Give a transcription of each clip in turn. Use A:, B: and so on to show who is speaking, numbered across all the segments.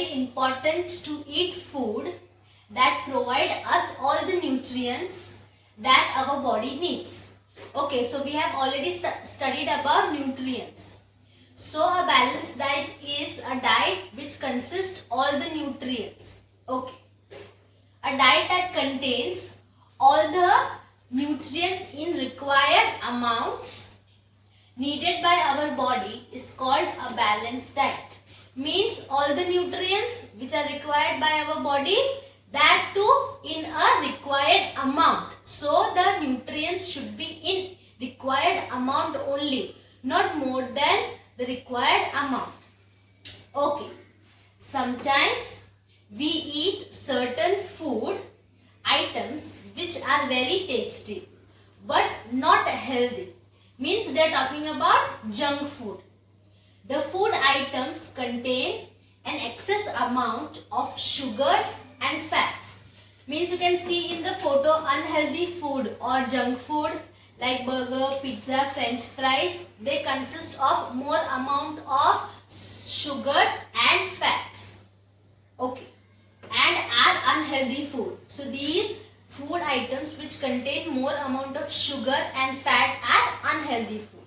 A: very important to eat food that provide us all the nutrients that our body needs. Okay, so we have already studied about nutrients. So a balanced diet is a diet which consists all the nutrients. Okay. A diet that contains all the nutrients in required amounts needed by our body is called a balanced diet. Means all the nutrients which are required by our body, that too in a required amount. So the nutrients should be in required amount only, not more than the required amount. Okay. Sometimes we eat certain food items which are very tasty but not healthy. Means they are talking about junk food. The food items contain an excess amount of sugars and fats. Means you can see in the photo unhealthy food or junk food like burger, pizza, french fries. They consist of more amount of sugar and fats. Okay. And are unhealthy food. So these food items which contain more amount of sugar and fat are unhealthy food.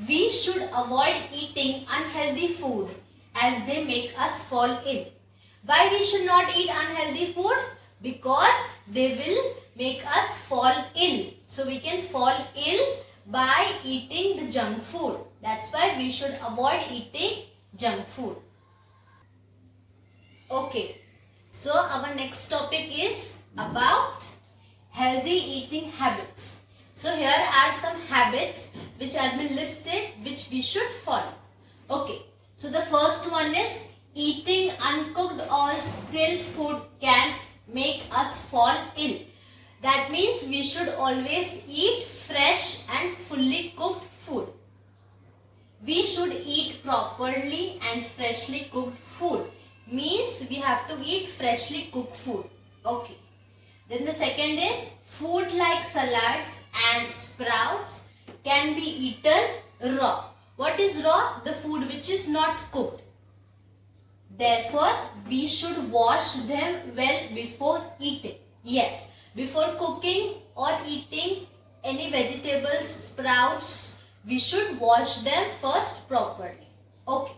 A: We should avoid eating unhealthy food as they make us fall ill. Why we should not eat unhealthy food? Because they will make us fall ill. So we can fall ill by eating the junk food. That's why we should avoid eating junk food. Okay. So our next topic is about healthy eating habits. So here are some habits which have been listed which we should follow. Okay. So the first one is eating uncooked or stale food can make us fall ill. That means we should always eat fresh and fully cooked food. We should eat properly and freshly cooked food. Means we have to eat freshly cooked food. Okay. Then the second is food like salads and sprouts can be eaten raw. What is raw? The food which is not cooked. Therefore, we should wash them well before eating. Yes, before cooking or eating any vegetables, sprouts, we should wash them first properly. Okay.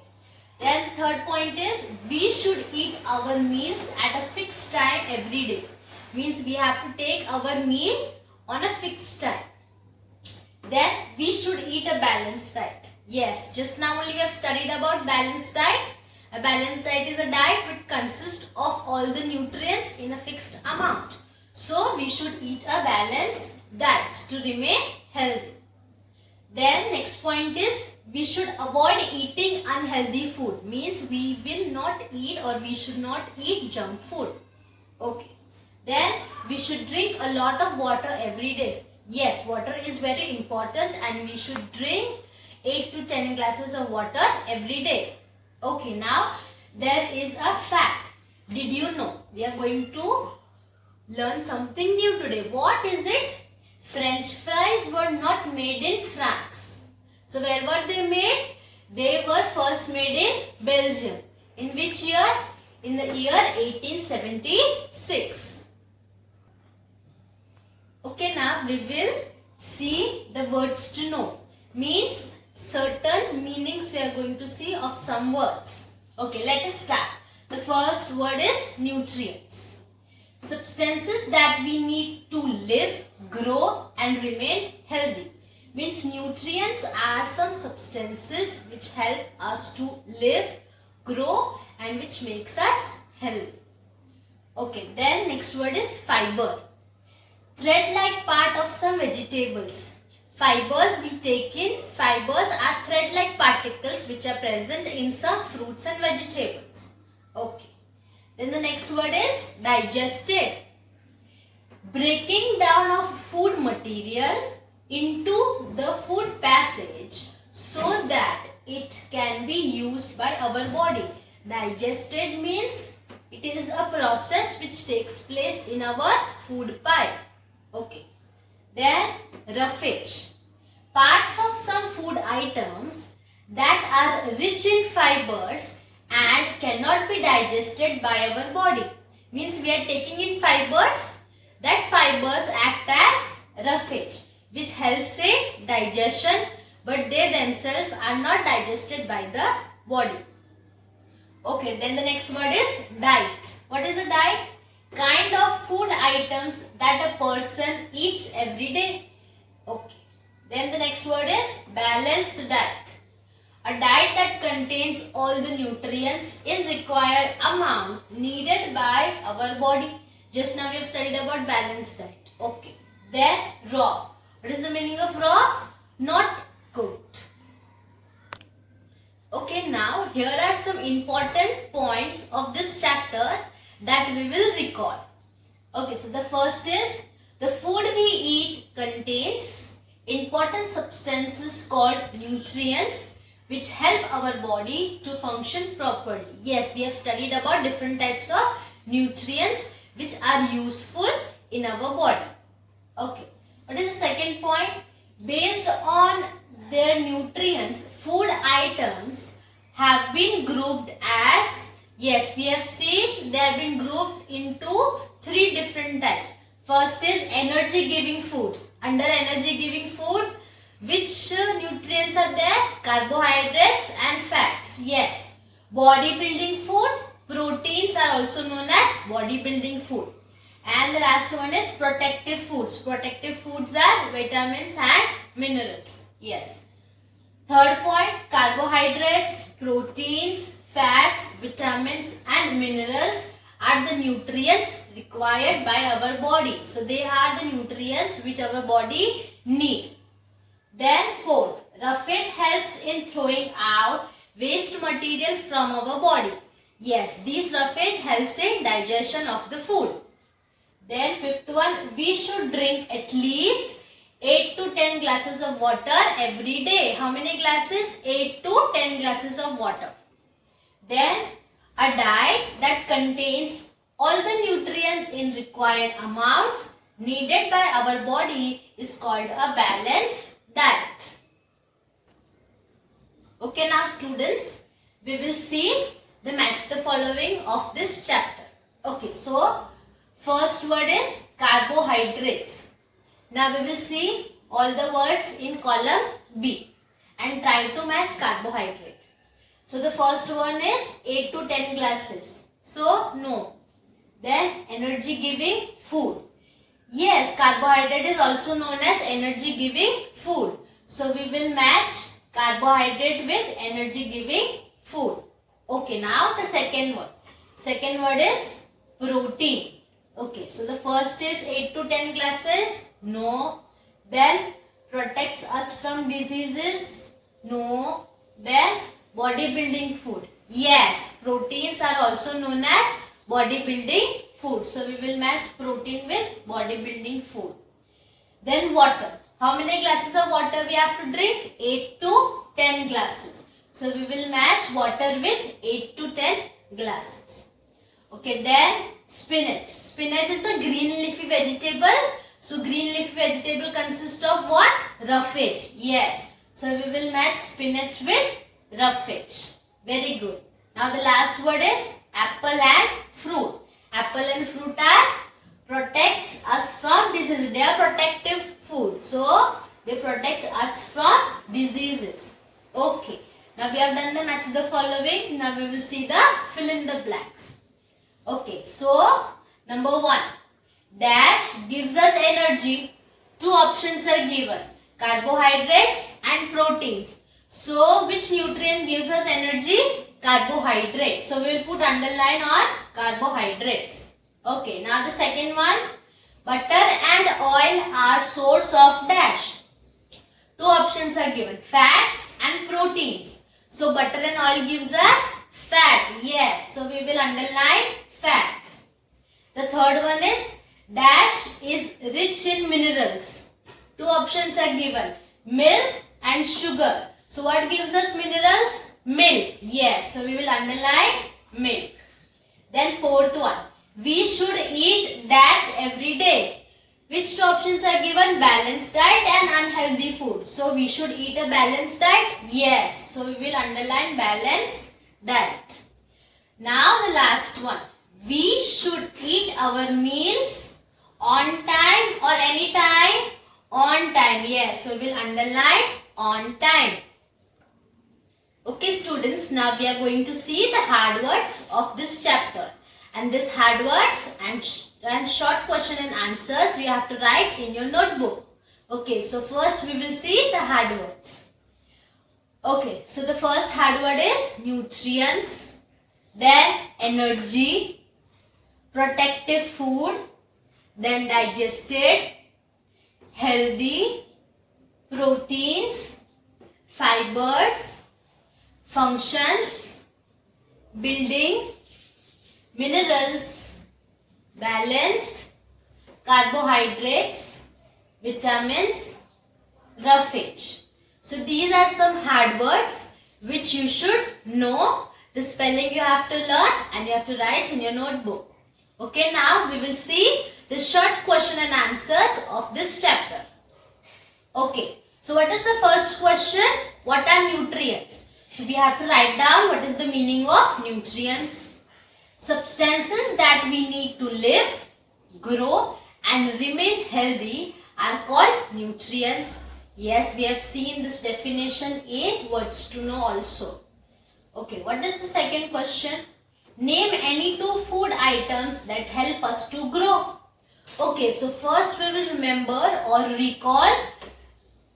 A: Then third point is we should eat our meals at a fixed time every day. Means we have to take our meal on a fixed time. Then we should eat a balanced diet. Yes, just now only we have studied about balanced diet. A balanced diet is a diet which consists of all the nutrients in a fixed amount. So we should eat a balanced diet to remain healthy. Then next point is we should avoid eating unhealthy food. Means we will not eat or we should not eat junk food. Okay. Then we should drink a lot of water every day. Yes, water is very important and we should drink 8 to 10 glasses of water every day. Okay, now there is a fact. Did you know? We are going to learn something new today. What is it? French fries were not made in France. So where were they made? They were first made in Belgium. In which year? In the year 1876. Okay, now we will see the words to know. Means certain meanings we are going to see of some words. Okay, let us start. The first word is nutrients. Substances that we need to live, grow and remain healthy. Means nutrients are some substances which help us to live, grow and which makes us healthy. Okay, then next word is fiber. Thread-like part of some vegetables. Fibers we take in. Fibers are thread-like particles which are present in some fruits and vegetables. Okay. Then the next word is digested. Breaking down of food material into the food passage so that it can be used by our body. Digested means it is a process which takes place in our food pipe. Okay. Then roughage. Parts of some food items that are rich in fibers and cannot be digested by our body. Means we are taking in fibers. That fibers act as roughage, which helps in digestion, but they themselves are not digested by the body. Okay, then the next word is diet. What is a diet? Kind of food items that a person eats every day. Okay. Then the next word is balanced diet. A diet that contains all the nutrients in required amount needed by our body. Just now we have studied about balanced diet. Okay. Then raw. What is the meaning of raw? Not cooked. Okay, now here are some important points of this chapter that we will recall. Okay, so the first is the food we eat contains important substances called nutrients which help our body to function properly. Yes, we have studied about different types of nutrients which are useful in our body. Okay, what is the second point? Based on their nutrients, food items have been grouped as, yes, we have seen they have been grouped into 3 different types. First is energy giving foods. Under energy giving food, which nutrients are there? Carbohydrates and fats. Yes. Bodybuilding food, proteins are also known as bodybuilding food. And the last one is protective foods. Protective foods are vitamins and minerals. Yes. Third point, carbohydrates, proteins, fats, vitamins and minerals are the nutrients required by our body. So they are the nutrients which our body need. Then fourth, roughage helps in throwing out waste material from our body. Yes, this roughage helps in digestion of the food. Then fifth one, we should drink at least 8 to 10 glasses of water every day. How many glasses? 8 to 10 glasses of water. Then a diet that contains all the nutrients in required amounts needed by our body is called a balanced diet. Okay, now students, we will see the match the following of this chapter. Okay, so first word is carbohydrates. Now we will see all the words in column B and try to match carbohydrate. So the first one is 8 to 10 glasses. So no. Then energy giving food. Yes, carbohydrate is also known as energy giving food. So we will match carbohydrate with energy giving food. Okay, now the second word. Second word is protein. Okay, so the first is 8 to 10 glasses. No. Then protects us from diseases. No. Then bodybuilding food. Yes, proteins are also known as bodybuilding food. So we will match protein with bodybuilding food. Then water. How many glasses of water we have to drink? 8 to 10 glasses. So we will match water with 8 to 10 glasses. Okay, then spinach. Spinach is a green leafy vegetable. So green leafy vegetable consists of what? Roughage. Yes. So we will match spinach with roughage. Very good. Now the last word is apple and fruit. Apple and fruit are protects us from diseases. They are protective food. So they protect us from diseases. Okay. Now we have done the match the following. Now we will see the fill in the blanks. Okay. So number 1. Dash gives us energy. 2 options are given. Carbohydrates and proteins. So which nutrient gives us energy? Carbohydrate. So we will put underline on carbohydrates. Okay, now the second one. Butter and oil are source of dash. 2 options are given. Fats and proteins. So butter and oil gives us fat. Yes. So we will underline fats. The third one is dash is rich in minerals. 2 options are given. Milk and sugar. So what gives us minerals? Milk. Yes. So we will underline milk. Then fourth one. We should eat dash every day. Which 2 options are given? Balanced diet and unhealthy food. So we should eat a balanced diet? Yes. So we will underline balanced diet. Now the last one. We should eat our meals on time or any time? On time. Yes, so we will underline on time. Okay students, now we are going to see the hard words of this chapter. And this hard words and short question and answers we have to write in your notebook. Okay, so first we will see the hard words. Okay, so the first hard word is nutrients, then energy, protective food, then digested, healthy, proteins, fibers, functions, building, minerals, balanced, carbohydrates, vitamins, roughage. So these are some hard words which you should know. The spelling you have to learn and you have to write in your notebook. Okay, now we will see the short question and answers of this chapter. Okay, so what is the first question? What are nutrients? So we have to write down what is the meaning of nutrients. Substances that we need to live, grow and remain healthy are called nutrients. Yes, we have seen this definition in Words to Know also. Okay, what is the second question? Name any 2 food items that help us to grow. Okay, so first we will remember or recall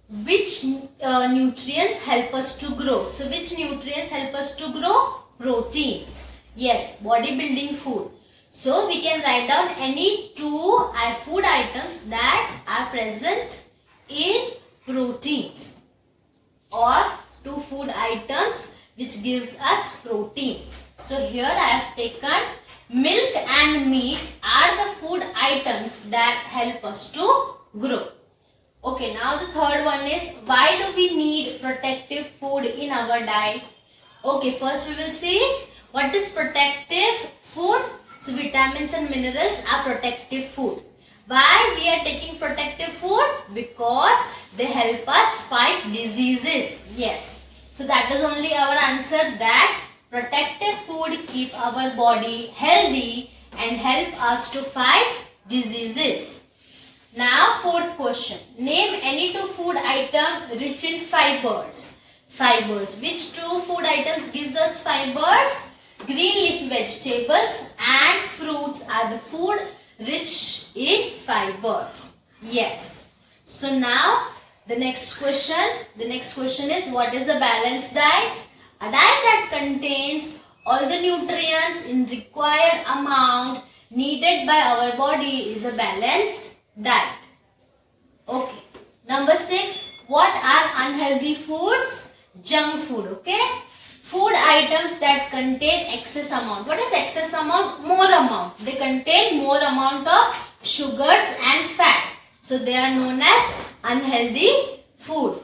A: which nutrients help us to grow. So which nutrients help us to grow? Proteins. Yes, bodybuilding food. So we can write down any 2 food items that are present in proteins, or 2 food items which gives us protein. So here I have taken milk and meat are the food items that help us to grow. Okay, now the third one is, why do we need protective food in our diet? Okay, first we will see what is protective food. So vitamins and minerals are protective food. Why we are taking protective food? Because they help us fight diseases. Yes. So that is only our answer, that protective food keep our body healthy and help us to fight diseases. Now fourth question. Name any 2 food item rich in fibers. Fibers. Which 2 food items gives us fibers? Green leafy vegetables and fruits are the food rich in fibers. Yes. So now the next question is, what is a balanced diet? A diet that contains all the nutrients in required amount needed by our body is a balanced diet. Okay. Number 6, what are unhealthy foods? Junk food. Okay. Food items that contain excess amount. What is excess amount? More amount. They contain more amount of sugars and fat. So they are known as unhealthy food.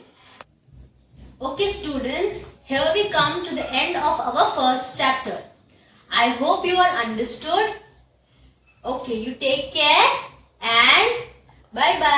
A: Okay students, here we come to the end of our first chapter. I hope you all understood. Okay, you take care and bye bye.